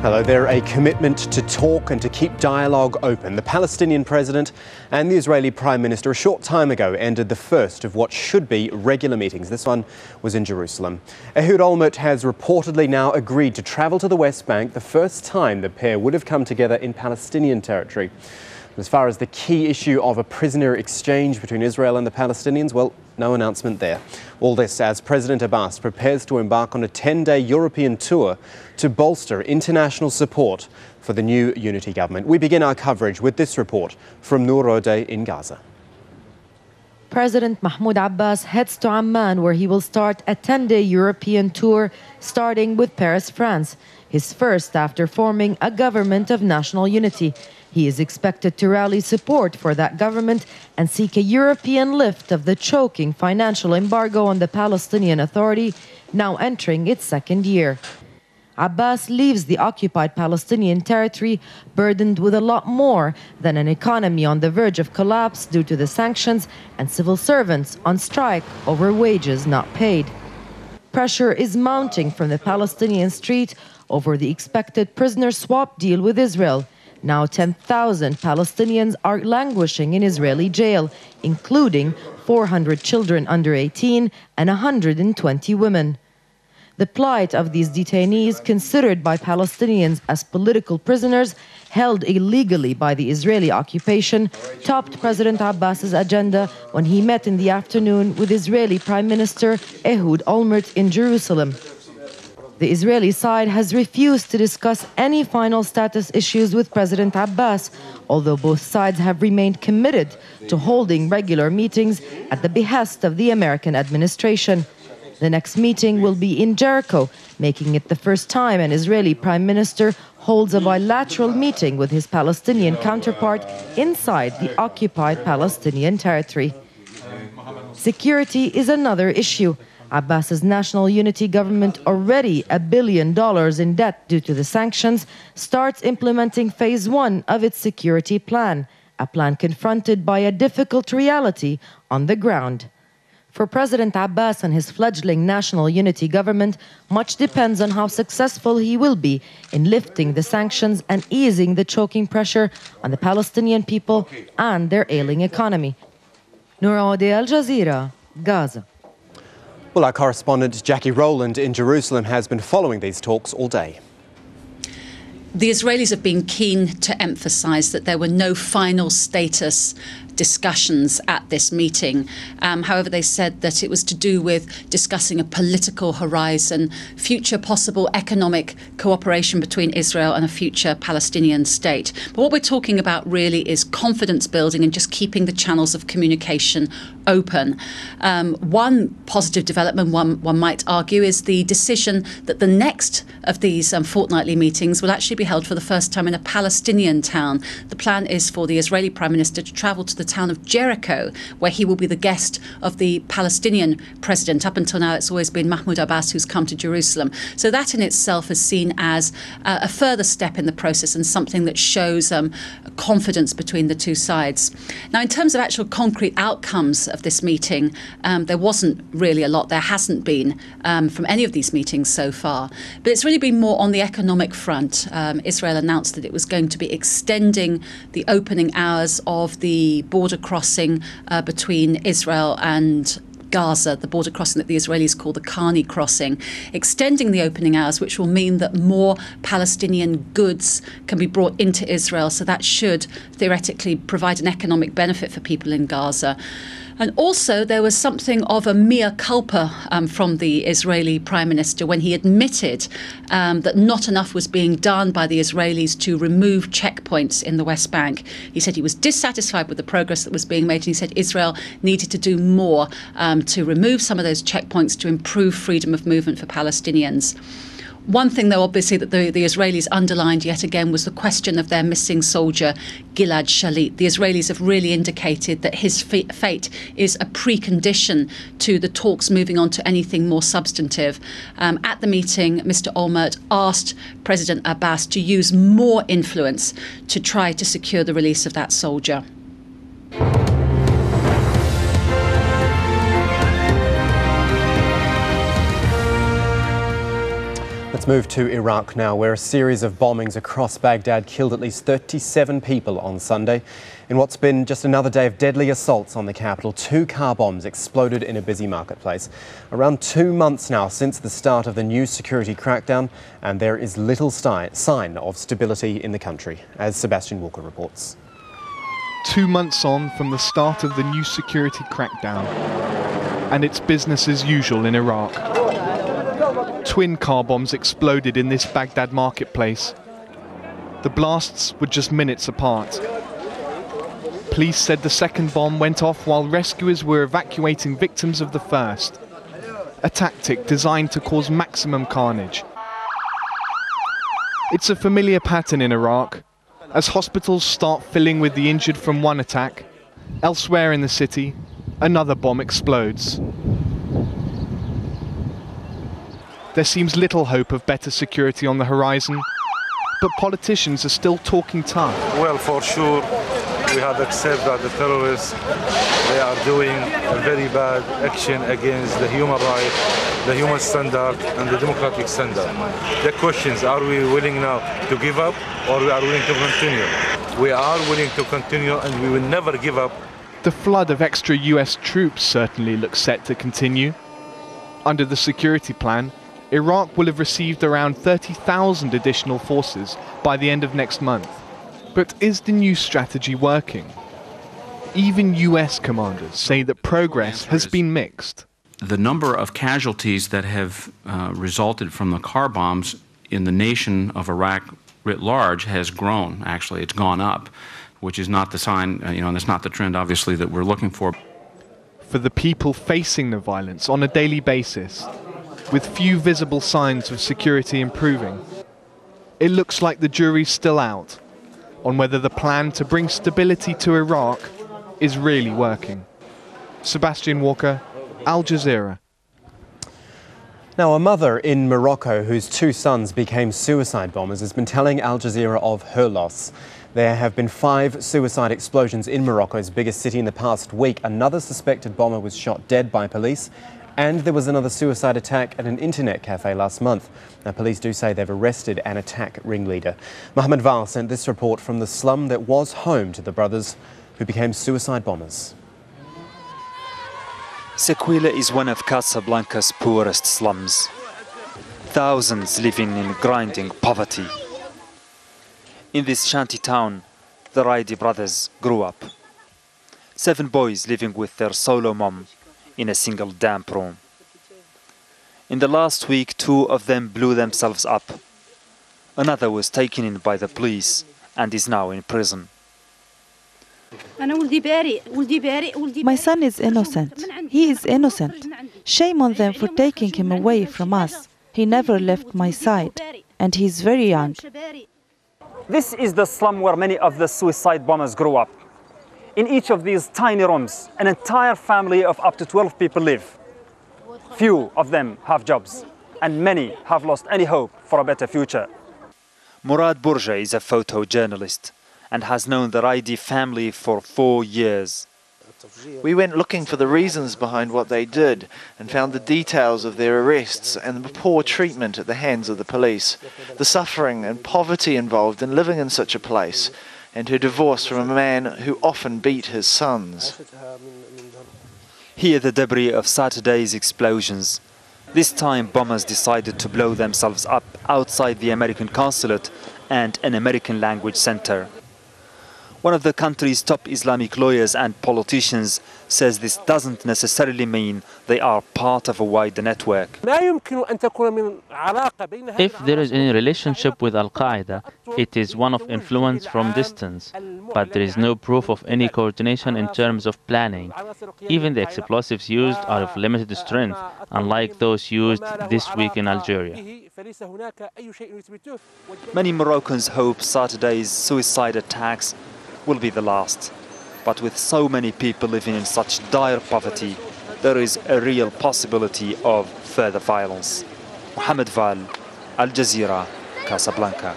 Hello there. A commitment to talk and to keep dialogue open. The Palestinian president and the Israeli prime minister a short time ago ended the first of what should be regular meetings. This one was in Jerusalem. Ehud Olmert has reportedly now agreed to travel to the West Bank, the first time the pair would have come together in Palestinian territory. As far as the key issue of a prisoner exchange between Israel and the Palestinians, well, no announcement there. All this as President Abbas prepares to embark on a 10-day European tour to bolster international support for the new unity government. We begin our coverage with this report from Noor Rodeh in Gaza. President Mahmoud Abbas heads to Amman, where he will start a 10-day European tour, starting with Paris, France, his first after forming a government of national unity. He is expected to rally support for that government and seek a European lift of the choking financial embargo on the Palestinian Authority, now entering its second year. Abbas leaves the occupied Palestinian territory burdened with a lot more than an economy on the verge of collapse due to the sanctions and civil servants on strike over wages not paid. Pressure is mounting from the Palestinian street over the expected prisoner swap deal with Israel. Now 10,000 Palestinians are languishing in Israeli jail, including 400 children under 18 and 120 women. The plight of these detainees, considered by Palestinians as political prisoners, held illegally by the Israeli occupation, topped President Abbas's agenda when he met in the afternoon with Israeli Prime Minister Ehud Olmert in Jerusalem. The Israeli side has refused to discuss any final status issues with President Abbas, although both sides have remained committed to holding regular meetings at the behest of the American administration. The next meeting will be in Jericho, making it the first time an Israeli prime minister holds a bilateral meeting with his Palestinian counterpart inside the occupied Palestinian territory. Security is another issue. Abbas's national unity government, already $1 billion in debt due to the sanctions, starts implementing phase 1 of its security plan, a plan confronted by a difficult reality on the ground. For President Abbas and his fledgling national unity government, much depends on how successful he will be in lifting the sanctions and easing the choking pressure on the Palestinian people and their ailing economy. Noor Rodeh, Al-Jazeera, Gaza. Well, our correspondent Jackie Rowland in Jerusalem has been following these talks all day. The Israelis have been keen to emphasise that there were no final status discussions at this meeting. However, they said that it was to do with discussing a political horizon, future possible economic cooperation between Israel and a future Palestinian state. But what we're talking about really is confidence building and just keeping the channels of communication open. One positive development, one might argue, is the decision that the next of these fortnightly meetings will actually be held for the first time in a Palestinian town. The plan is for the Israeli Prime Minister to travel to the town of Jericho, where he will be the guest of the Palestinian president. Up until now, it's always been Mahmoud Abbas who's come to Jerusalem. So that in itself is seen as a further step in the process and something that shows confidence between the two sides. Now, in terms of actual concrete outcomes of this meeting, there wasn't really a lot. There hasn't been from any of these meetings so far. But it's really been more on the economic front. Israel announced that it was going to be extending the opening hours of the border crossing between Israel and Gaza, the border crossing that the Israelis call the Kani crossing, extending the opening hours, which will mean that more Palestinian goods can be brought into Israel. So that should theoretically provide an economic benefit for people in Gaza. And also there was something of a mea culpa from the Israeli Prime Minister when he admitted that not enough was being done by the Israelis to remove checkpoints in the West Bank. He said he was dissatisfied with the progress that was being made, and he said Israel needed to do more to remove some of those checkpoints to improve freedom of movement for Palestinians. One thing, though, obviously, that the Israelis underlined yet again was the question of their missing soldier, Gilad Shalit. The Israelis have really indicated that his fate is a precondition to the talks moving on to anything more substantive. At the meeting, Mr. Olmert asked President Abbas to use more influence to try to secure the release of that soldier. Let's move to Iraq now, where a series of bombings across Baghdad killed at least 37 people on Sunday. In what's been just another day of deadly assaults on the capital, 2 car bombs exploded in a busy marketplace. Around 2 months now since the start of the new security crackdown, and there is little sign of stability in the country, as Sebastian Walker reports. 2 months on from the start of the new security crackdown, and it's business as usual in Iraq. Twin car bombs exploded in this Baghdad marketplace. The blasts were just minutes apart. Police said the second bomb went off while rescuers were evacuating victims of the first, a tactic designed to cause maximum carnage. It's a familiar pattern in Iraq. As hospitals start filling with the injured from one attack, elsewhere in the city, another bomb explodes. There seems little hope of better security on the horizon, but politicians are still talking tough. Well, for sure, we have accepted that the terrorists, they are doing a very bad action against the human right, the human standard and the democratic standard. The question is, are we willing now to give up or we are willing to continue? We are willing to continue and we will never give up. The flood of extra US troops certainly looks set to continue. Under the security plan, Iraq will have received around 30,000 additional forces by the end of next month. But is the new strategy working? Even US commanders say that progress has been mixed. The number of casualties that have resulted from the car bombs in the nation of Iraq writ large has grown. Actually, it's gone up, which is not the sign, and it's not the trend, obviously, that we're looking for. For the people facing the violence on a daily basis, with few visible signs of security improving, it looks like the jury's still out on whether the plan to bring stability to Iraq is really working. Sebastian Walker, Al Jazeera. Now, a mother in Morocco whose 2 sons became suicide bombers has been telling Al Jazeera of her loss. There have been 5 suicide explosions in Morocco's biggest city in the past week. Another suspected bomber was shot dead by police, and there was another suicide attack at an internet cafe last month. Now, police do say they've arrested an attack ringleader. Mohammed Val sent this report from the slum that was home to the brothers who became suicide bombers. Sequila is one of Casablanca's poorest slums. Thousands living in grinding poverty. In this shanty town, the Raidi brothers grew up. 7 boys living with their solo mom in a single damp room. In the last week, 2 of them blew themselves up. Another was taken in by the police and is now in prison. My son is innocent. He is innocent. Shame on them for taking him away from us. He never left my side, and he's very young. This is the slum where many of the suicide bombers grew up. In each of these tiny rooms, an entire family of up to 12 people live. Few of them have jobs, and many have lost any hope for a better future. Murad Bourja is a photojournalist and has known the Raidi family for 4 years. We went looking for the reasons behind what they did and found the details of their arrests and the poor treatment at the hands of the police, the suffering and poverty involved in living in such a place, and her divorce from a man who often beat his sons. Here the debris of Saturday's explosions. This time bombers decided to blow themselves up outside the American consulate and an American language center. One of the country's top Islamic lawyers and politicians says this doesn't necessarily mean they are part of a wider network. If there is any relationship with Al-Qaeda, it is one of influence from distance, but there is no proof of any coordination in terms of planning. Even the explosives used are of limited strength, unlike those used this week in Algeria. Many Moroccans hope Saturday's suicide attacks will be the last. But with so many people living in such dire poverty, there is a real possibility of further violence. Mohammed Val, Al Jazeera, Casablanca.